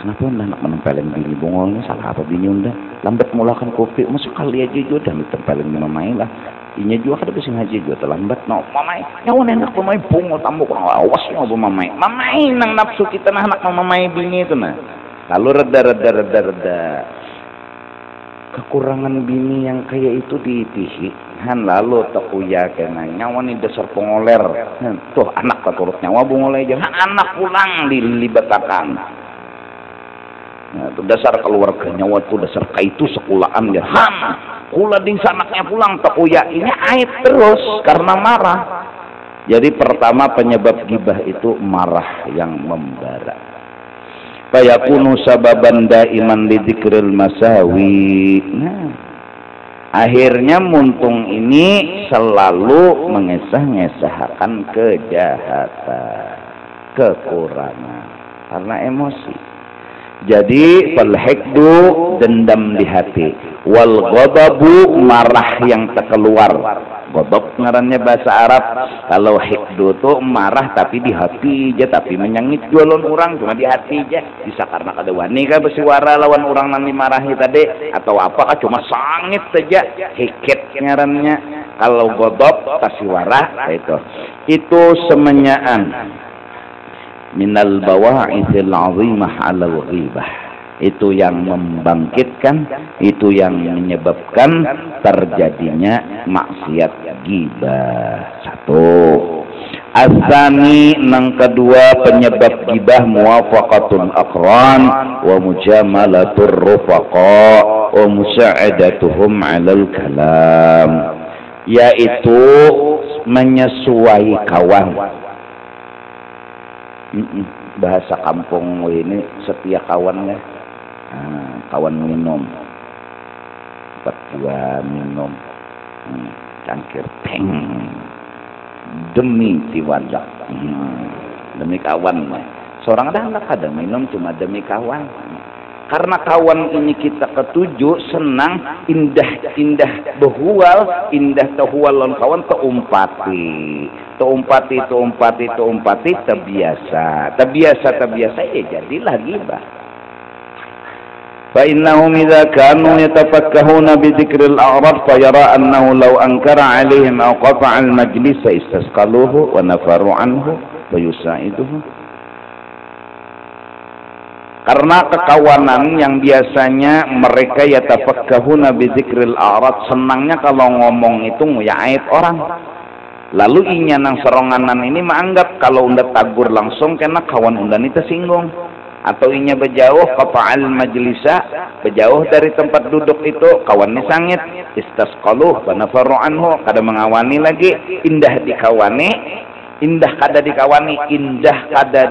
Kenapa anak menempelin bini bongolnya salah apa bini unda? Lambat mulakan kopi, masuk kali aja juga dan ditempelin mamai lah. Inya juga kada bisa ngaji juga terlambat no mamai nyawa enak mamai bungo tambuk kurang awas ngobo mamai nang nafsu kita nah anak mamai bini itu nah kalau reda kekurangan bini yang kayak itu ditihi han lalu takuya kena nyawa nih dasar pengoler tuh anak keturut nyawa bungol aja anak pulang dilibatakan. Nah, itu dasar keluarga nyawa itu dasar kaitu sekulahan ya kula ding sanaknya pulang takuya ini aib terus karena marah. Jadi pertama penyebab gibah itu marah yang membara. Fayakunu sababan daiman lidzikril masawi. Nah, akhirnya muntung ini selalu mengesah-ngesahkan kejahatan, kekurangan karena emosi. Jadi falhikdu dendam di hati, wal ghadabu marah yang tak keluar. Ghadab ngarannya bahasa Arab. Kalau hikdu tuh marah tapi di hati aja, tapi menyangit jualan orang cuma di hati aja. Bisa karena kada wani kah bersuara lawan orang nani marahi tadi atau apakah cuma sangit saja. Hikit ngarannya. Kalau ghadab tasiwara itu semenyaan. Minal bawa'ithil 'azimah 'alal ghibah. Itu yang membangkitkan, itu yang menyebabkan terjadinya maksiat ghibah. Satu. Asani nang kedua penyebab ghibah muwafaqatul aqran wa mujamalatur rufaqa wa musa'adatuhum 'alal kalam. Yaitu menyesuai kawan. Bahasa kampung ini setia kawan ya. Kawan minum 42 minum cangkir peng demi tiwadak demi kawan. Seorang ada minum cuma demi kawan. Karena kawan ini kita ketujuh senang indah behual indah tehual lawan kawan teumpati terbiasa ya jadilah ghibah. Fa innahum idza kanu yatafakkahuna bi dzikril a'rad fa yara annahu law ankara 'alaihim aw qata'a al-majlis istasqaluhu wa nafaru anhu wa yusa'iduhu. Karena kekawanan yang biasanya mereka yatafakkahuna bi dzikril a'rad, senangnya kalau ngomong itu nguyaid orang. Lalu inya nang seronganan ini menganggap kalau unda tagur langsung kena kawan unda ini tersinggung. Atau inya berjauh qata'al majlisa, berjauh dari tempat duduk itu kawannya sangit istasqaluh wa nafaru anhu, kada mengawani lagi indah dikawani indah kada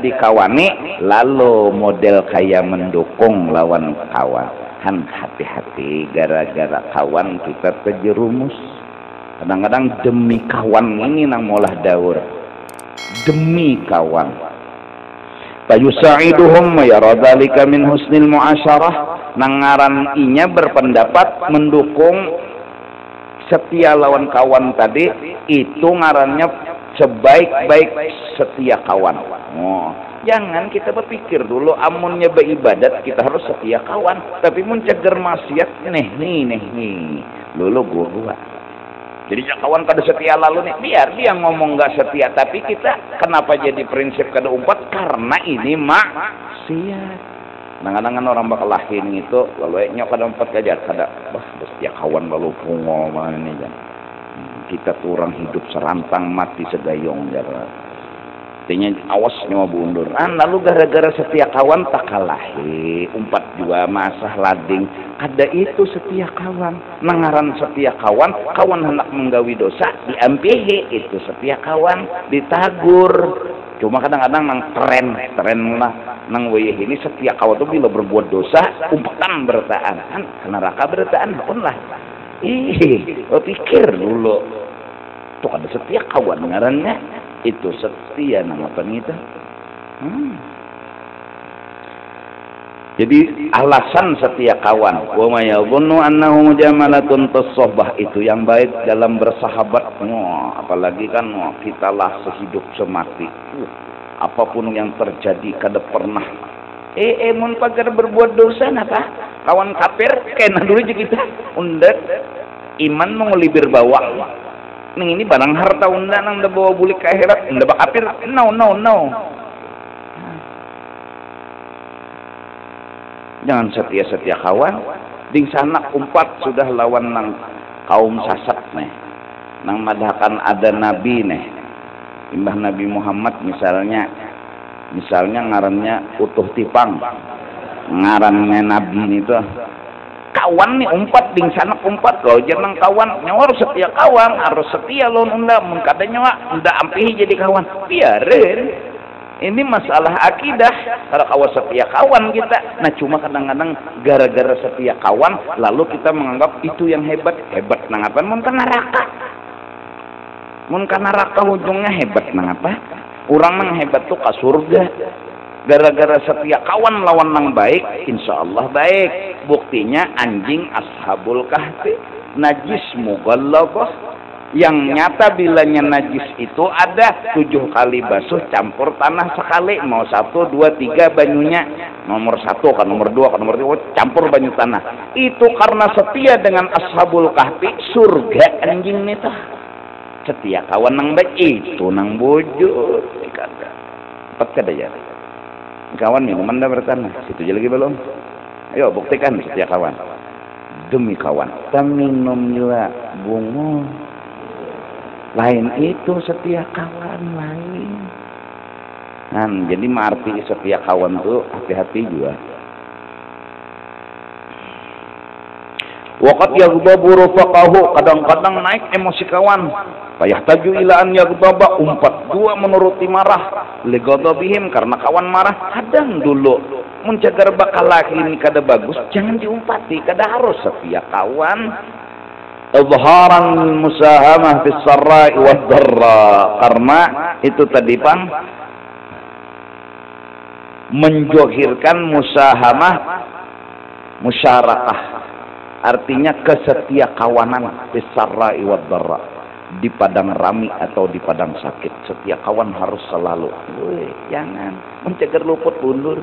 dikawani lalu model kayak mendukung lawan kawan. Han hati-hati gara-gara kawan kita terjerumus. Kadang-kadang demi kawan ini nang molah daur. Demi kawan. Fayusa'iduhum yara dzalika min husnil muasyarah. Nangaran inya berpendapat mendukung setia lawan kawan tadi itu ngarannya sebaik-baik setia kawan. Oh, jangan kita berpikir dulu amunnya beribadat kita harus setia kawan, tapi menceger maksiat nih dulu gua. Jadi kawan kada setia lalu nih, biar dia ngomong nggak setia, tapi kita kenapa jadi prinsip kada umpat? Karena ini maksiat. Kadang-kadang orang bakal lahin itu lalu nyok kada umpat kajar kada bah setia kawan lalu pungo mana ini kan. Kita tuh orang hidup serantang mati segayong jara. Artinya awas nyawa bundur. Lalu gara-gara setia kawan tak kalahi umpat juga masah lading. Ada itu setia kawan. Nangaran setia kawan, kawan hendak menggawi dosa diampihi itu setia kawan, ditagur. Cuma kadang-kadang nang tren lah nang wayah ini setia kawan tuh bila berbuat dosa umpatan bertaan. Ke neraka bertaan pun lah. Pikir dulu. Tuh ada setia kawan ngarannya. Itu setia nama penita. Jadi alasan setia kawan. Wa may yadhunnu annahu mujamalatun tasahbah itu yang baik dalam bersahabat. Apalagi kan kita lah sehidup semati. Apapun yang terjadi kada pernah. Mun pagar berbuat dosa napa? Kawan kafir kena dulu je kita. Undet iman mengulibir bawah. Neng ini barang harta unda nang da bawa bulik ke akhirat unda bakapir no. Jangan setia kawan. Ding sana umpat sudah lawan nang kaum sasat nih. Nang madhakan ada nabi nih. Imbah Nabi Muhammad misalnya ngarannya utuh tipang. Ngarannya nabi itu kawan nih umpat ding sana umpat kalau jangan kawan nyawa harus setia kawan harus setia lo unda mun kada nyawa unda ampihi jadi kawan biarin ini masalah akidah kalau kawan setia kawan kita cuma kadang-kadang gara-gara setia kawan lalu kita menganggap itu yang hebat nang apa mun ka neraka ujungnya hebat nang apa orang nang hebat tuh ka surga gara-gara setia kawan lawan nang baik insya Allah baik. Buktinya anjing ashabul kahfi najis mughallabah yang nyata bilanya najis itu ada 7 kali basuh campur tanah sekali mau 1, 2, 3 banyunya nomor 1 kan nomor 2 kan nomor 3 campur banyu tanah itu karena setia dengan ashabul kahfi surga anjing nita setia kawan nang baik itu nang bojo kada empat kada ya kawan minuman dah bertanah situ aja lagi belum. Ayo buktikan setia kawan. Demi kawan. Minum juga bungo. Lain itu setia kawan lain. Jadi arti setia kawan itu hati-hati juga. Waqat yaghdabu rufaqahu kadang-kadang naik emosi kawan. Fayahtaju ila an yaghdaba umpat dua menuruti marah. Lighadabihim karena kawan marah hadang dulu. Menjaga bakal laki ini kada bagus jangan diumpati kada harus setia kawan izharan musahamah fis sarra'i wad dharra karena itu tadi Bang menjohirkan musahamah musyarakah artinya kesetia kawanan fis sarra'i wad dharra di padang rami atau di padang sakit setia kawan harus selalu jangan menjaga luput mundur.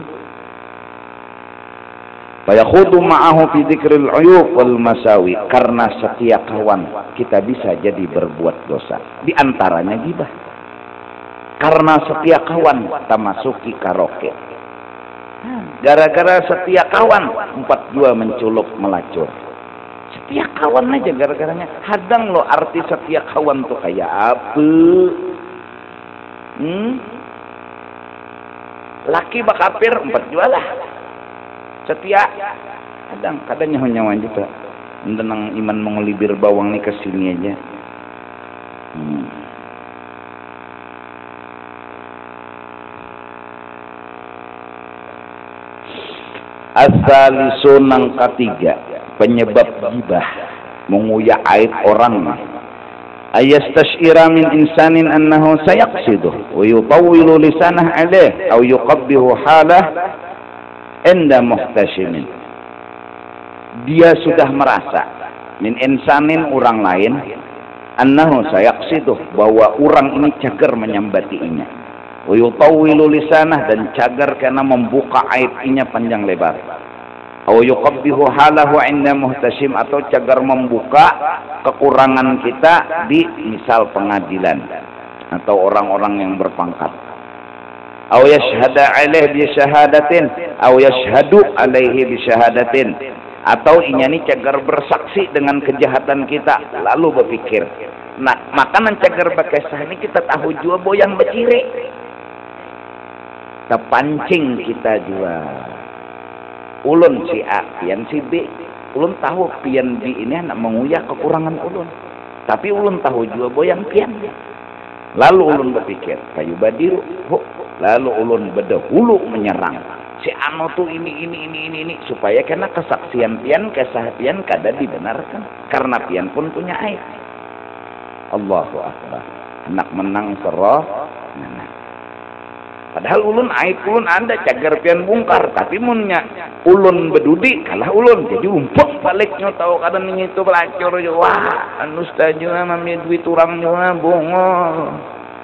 Fayakhudu ma'ahu fi dzikril uyub wal masawi karena setia kawan kita bisa jadi berbuat dosa di antaranya gibah karena setia kawan kita masuki karaoke gara-gara setia kawan 42 menculuk melacur setia kawan aja gara-garanya hadang lo arti setia kawan tuh kayak apa laki bakapir 42 lah setia kadang nyawa juga tentang iman mengulibir bawang nih kesini aja Asalisun nang ketiga penyebab gibah, menguyak aib orang. Ayastashira min insanin annahu sayaqsiduh wa yutawwilu lisanah alaih aw yuqabbihu halah inda muhtashimin. Dia sudah merasa min insanin orang lain annahu sayaqsiduh bahwa orang ini cagar menyambatinya, wa yutawwilu lisanah dan cagar karena membuka aibnya panjang lebar, aw yuqabbihu halahu inda muhtashim atau cagar membuka kekurangan kita di misal pengadilan atau orang-orang yang berpangkat, aw yashhada alaihi bi syahadatin aw yashhadu alaihi bi syahadatin, atau inyani cagar bersaksi dengan kejahatan kita lalu berpikir, nah makanan cagar bakesah ini kita tahu jua boyang becire, terpancing kita jua ulun si A pian si B, ulun tahu pian B ini anak menguyak kekurangan ulun, tapi ulun tahu jua boyang pian, lalu ulun berpikir kayu badiru, lalu ulun berdahulu menyerang si anu tuh ini supaya karena kesaksian pian kesah pian kada dibenarkan karena pian pun punya aib. Allahu akbar, hendak menang seroh nah. Padahal ulun aib ulun ada cagar pian bungkar, tapi munnya ulun bedudi kalah ulun jadi umpuk baliknya tahu kadang itu pelacur wah anu stajuna mami duit urang juga bongol.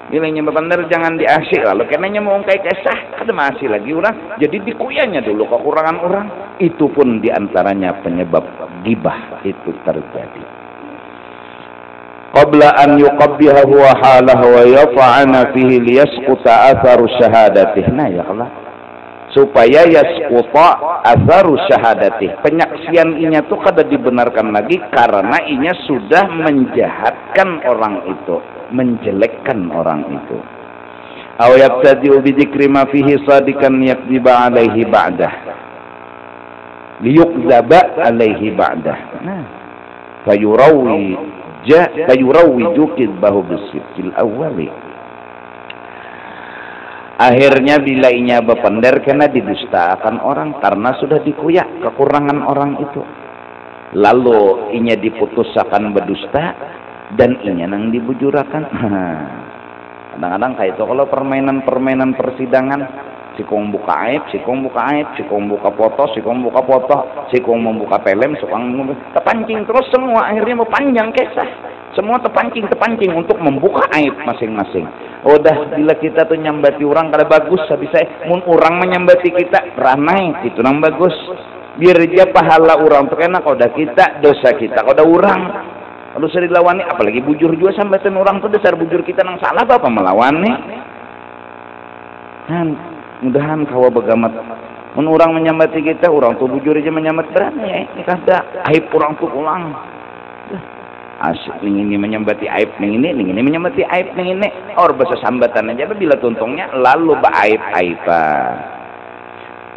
Bilangnya bener jangan diasik lalu kenanya mau kayak kesah ada masih lagi orang jadi dikuyanya dulu kekurangan orang, itu pun diantaranya penyebab gibah itu terjadi. Qabla an yuqabbihahu wa halahu wa yafa'ana fihi liyasquta atharu syahadatih. Nah ya Allah, supaya yasquta atharu syahadatih, penyaksian inya tuh kada dibenarkan lagi karena inya sudah menjahatkan orang itu, menjelekkan orang itu. Aw yabtadi'u bi dzikri ma fihi sadikan yakdziba alaihi ba'dah liyukdzaba alaihi ba'dah. Nah fayurawi jukidbahu bisidqil awwali. Akhirnya bila inya bepender kena didustakan orang karena sudah dikuyak kekurangan orang itu, lalu inya diputusakan berdusta dan inya nang dibujurakan. Kadang-kadang kayak itu kalau permainan persidangan, sikong buka aib, sikong buka foto, sikong membuka film, sikong terpancing terus semua akhirnya berpanjang kisah. Semua terpancing untuk membuka aib masing-masing. Udah bila kita tuh nyambati orang kada bagus, habis saya mun orang menyambati kita ranai itu nang bagus. Biar dia pahala orang tuh enak, udah kita dosa kita, udah orang. Kalau sering dilawani, apalagi bujur juga sambatan orang tuh dasar bujur kita nang salah apa melawani. Mudahan kawa begamat. Mun orang menyambati kita, orang tuh bujur aja menyambat berani ya. Kada aib orang tuh ulang. Asyik ini menyambati aib ini menyambati aib ini. Or bahasa sambatan aja bila tuntungnya lalu baaib-aiban.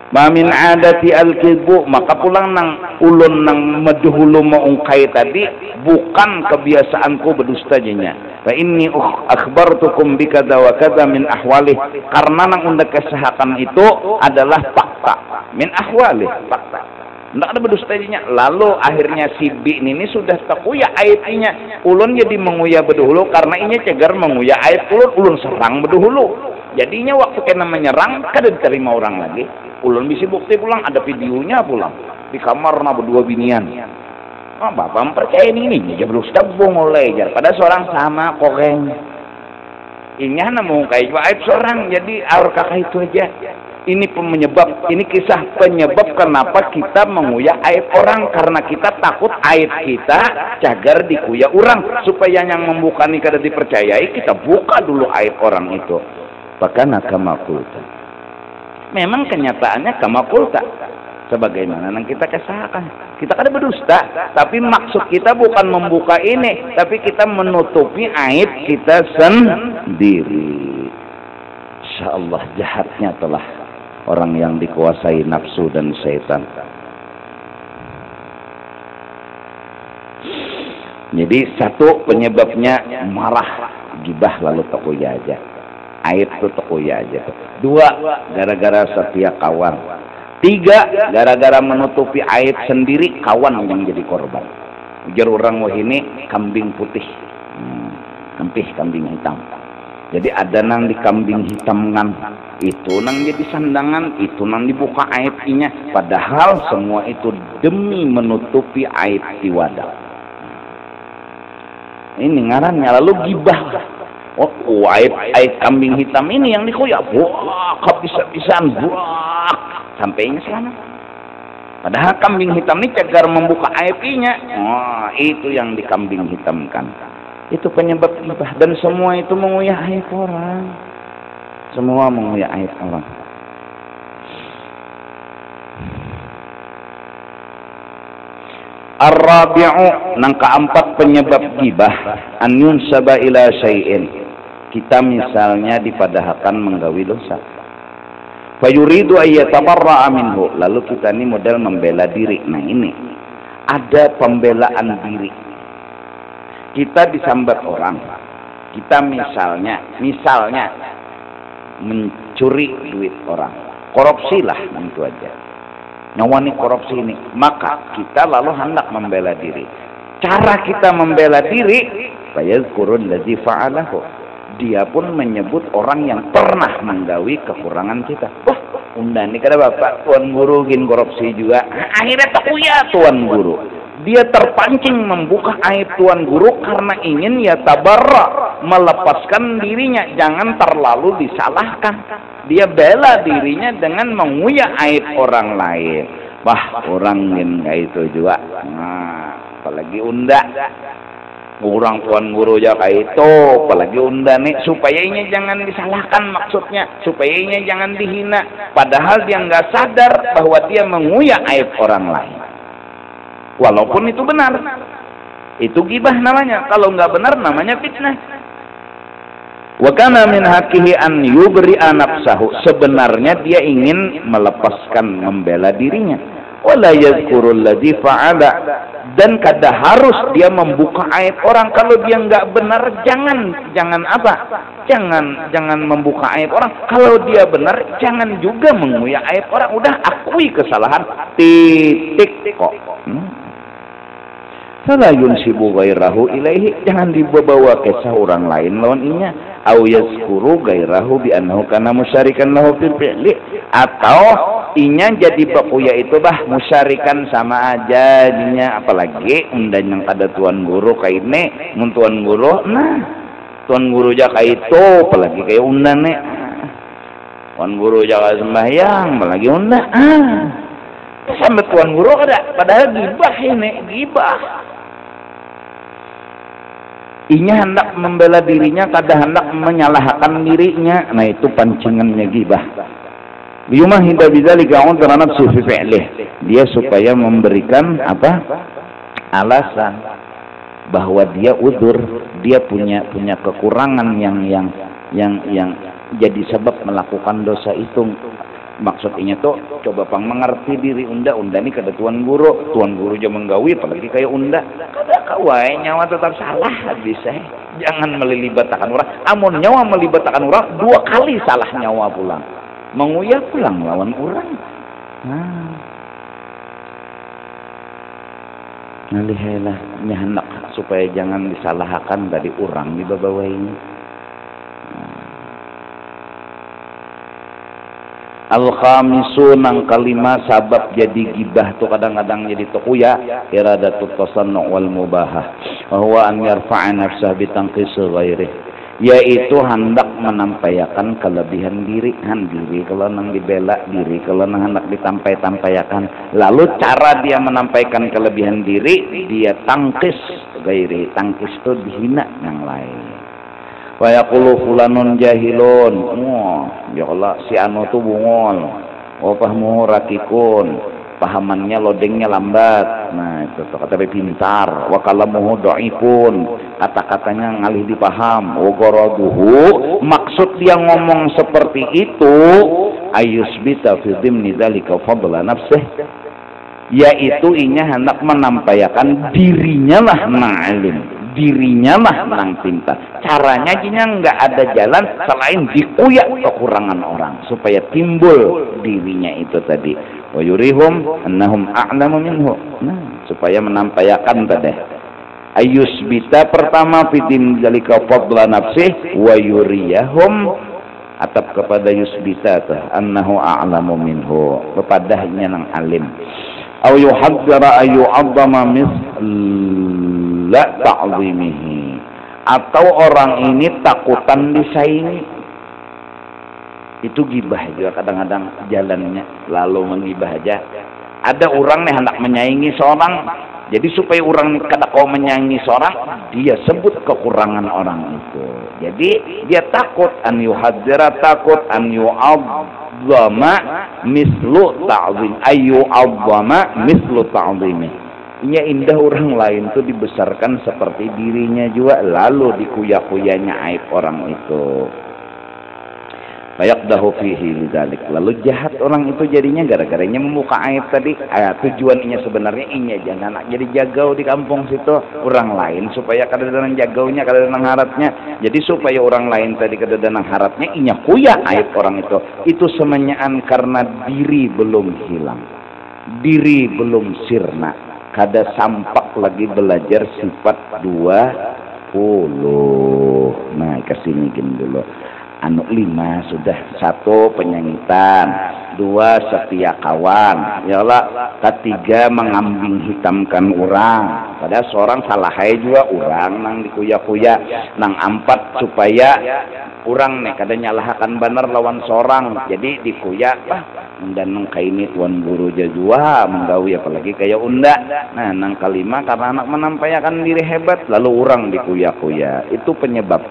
Mamin adati al-kidbu, maka pulang nang ulun nang meduhulu maungkai tadi bukan kebiasaanku berdusta jenya. Fa inni akhbartukum bikadza wa kadza min ahwalih, karena nang unda kesahakan itu adalah fakta min ahwalih, fakta. Ndak ada berdusta jenya. Lalu akhirnya si B ini sudah takuya aibnya. Ulun jadi menguya berduhulu karena ini cegar menguya aib ulun serang berduhulu. Jadinya waktu kena menyerang kada diterima orang lagi. Ulun bisa bukti pulang, ada videonya pulang di kamar na berdua binian. Oh, bapak mempercayai ini dia berusta bongol lejar pada seorang sama kokeng. Ini namun kayak aib seorang, jadi aur kakak itu aja. Ini penyebab, ini kisah penyebab kenapa kita menguyak aib orang, karena kita takut aib kita cagar dikuyak orang, supaya yang membuka ini kada dipercayai, kita buka dulu aib orang itu. Bahkan kama qulta. Memang kenyataannya kama qulta, sebagaimana yang kita kesahakan. Kita kada berdusta, tapi maksud kita bukan membuka ini, tapi kita menutupi aib kita sendiri. Insyaallah jahatnya telah orang yang dikuasai nafsu dan syaitan. Jadi satu penyebabnya marah, gibah lalu takuya aja. Aib itu takuya aja. Dua, gara-gara setia kawan. 3, gara-gara menutupi aib sendiri, kawan yang jadi korban. Ujar orang wah ini kambing putih, kambing hitam. Jadi ada nang di kambing hitam kan, itu nang jadi sandangan, itu nang dibuka aibnya. Padahal semua itu demi menutupi aib di wadah. Ini ngarannya lalu gibah. Oh, aib kambing hitam ini yang dikoyak, buak, habis-habisan, buak, sampainya selamat. Padahal kambing hitam ini cagar membuka aibnya. Oh, itu yang dikambing hitamkan. Itu penyebab gibah, dan semua itu menguyak aib orang. Semua menguyak aib orang. Ar-rabi'u, nang keempat penyebab gibah, an yunsaba ila syai'in. Kita misalnya dipadahkan menggawi dosa. Fayuridu ayyatabarra'a minhu. Lalu kita ini model membela diri. Nah ini ada pembelaan diri. Kita disambat orang. Kita misalnya mencuri duit orang. Korupsi lah, itu aja. Nyawani korupsi ini. Maka kita lalu hendak membela diri. Cara kita membela diri, fayadhkurul ladzi fa'alahu. Dia pun menyebut orang yang pernah menggawi kekurangan kita. Wah, undan nih kada bapak, tuan guru gin korupsi juga. Akhirnya takuya tuan guru. Dia terpancing membuka aib tuan guru karena ingin ya tabarra, melepaskan dirinya, jangan terlalu disalahkan. Dia bela dirinya dengan menguyak aib orang lain. Wah, orang gin kayak itu juga. Nah, apalagi unda. Orang tuan guru jaga itu, apalagi unda nih, supaya ini jangan disalahkan maksudnya, supaya ini jangan dihina. Padahal dia nggak sadar bahwa dia menguyak aib orang lain. Walaupun itu benar, itu gibah namanya. Kalau nggak benar namanya fitnah. Wa kana min haqqihi an yubri'a nafsahu. Sebenarnya dia ingin melepaskan, membela dirinya. Wala yadhkurul ladzi fa'ala, dan kada harus dia membuka aib orang. Kalau dia nggak benar, jangan apa? Jangan membuka aib orang. Kalau dia benar, jangan juga menguyak aib orang. Udah akui kesalahan, titik kok. Fala yunsibu ghairahu ilaihi, jangan dibawa kisah orang lain lawan inya. Au yazkuru ghairahu bi annahu kana musyarikan lahu fil fi'li, atau inya jadi bakuya itu bah musyarikan sama aja dinya. Apalagi undan yang kada tuan guru kayak ini, mun tuan guru, nah tuan guru jaga itu, apalagi kayak undan nih, tuan guru jaga sembahyang, apalagi undan, sampai tuan guru ada, padahal gibah ini, gibah. Inya hendak membela dirinya, kada hendak menyalahkan dirinya. Nah itu pancingannya gibah. Liyumahida bidzalika udra nafsi fi fi'lih. Dia supaya memberikan apa? Alasan bahwa dia udur, dia punya kekurangan yang jadi sebab melakukan dosa itu. Maksudnya tuh coba pang mengerti diri unda ini kada tuan guru aja menggawi, apalagi kayak unda kada kawai nyawa tetap salah habis jangan melilibatkan orang. Amun nyawa melibatkan orang 2 kali salah nyawa pulang, menguyak pulang lawan orang. Nalihelah ini hendak supaya jangan disalahkan dari orang di bawah ini. Al-khamisu, nang kalima sabab jadi gibah tu kadang-kadang jadi tukuya, iradatut tasannu wal mubahah, bahwa an yarfa'a nafsah bi tanqis ghairi, yaitu hendak menampaikan kelebihan diri kalau nang dibela diri, kalau nang hendak ditampai-tampaikan. Lalu cara dia menampaikan kelebihan diri, dia tangkis ghairi. Tangkis itu dihina yang lain. Wa yaqulu fulanun jahilun. Ya Allah, si anu tuh bungol. Pahmu rakikun. Pahamannya loadingnya lambat. Nah, itu kata pintar. Wa kalamuhu dhaifun. Kata-katanya ngalih dipaham. Wa gharaduhu, maksud dia ngomong seperti itu, ayusbita fi dhimni dzalika fadla nafsih, yaitu inya hendak menampaikan dirinya lah na'alim, dirinya mah menang cinta. Caranya jinya nggak ada jalan selain dikuyak kekurangan orang supaya timbul dirinya itu tadi. Wa yurihum annahum a'lamu minhu. Nah, supaya menampakkan tadi. Ayusbita pertama fitin zalika fadla nafsih wa yuriyahum atap kepada yusbita annahu a'lamu minhu, kepadanya nang alim. Aw yuhaddara ayu 'azzama misla ta'zimihi, atau orang ini takutan disaingi. Itu gibah juga kadang-kadang jalannya, lalu menggibah aja. Ada orang nih hendak menyaingi seorang, jadi supaya orang kada kau menyaingi seorang, dia sebut kekurangan orang itu. Jadi dia takut an yuhadzira, takut an yu'azzama mislu ta'zim, ayu 'azzama mislu ta'zimi. Nya indah orang lain tuh dibesarkan seperti dirinya juga, lalu dikuya-kuyanya aib orang itu. Fayaqdahu fihi lidzalik, lalu jahat orang itu jadinya gara-garanya membuka aib tadi. Tujuannya sebenarnya inya jangan jadi jagau di kampung situ orang lain supaya kadang-kadang jagaunya kadang-kadang harapnya. Jadi supaya orang lain tadi kadang-kadang harapnya inya kuya aib orang itu semenyaan karena diri belum hilang, diri belum sirna, kada sampak lagi belajar sifat 20. Nah kesini gini dulu. 5 sudah, 1 penyangitan, 2 setia kawan, ya Allah, 3 mengambing hitamkan orang. Padahal seorang salah juga orang nang dikuya-kuya, nang 4 supaya orang nih kada nyalahkan benar lawan seorang, jadi dikuya dan nang kaini tuan guru jajua menggawi apalagi kayak unda. Nah nang 5 karena anak menampakkan diri hebat lalu orang dikuya-kuya, itu penyebab.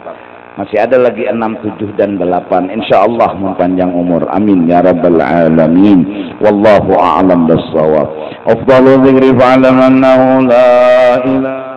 Masih ada lagi 6, 7 dan 8. Insyaallah mempanjang umur. Amin ya rabbal alamin. Wallahu a'lam bissawab. Afdalu dzikri fa'lam annahu la ilaha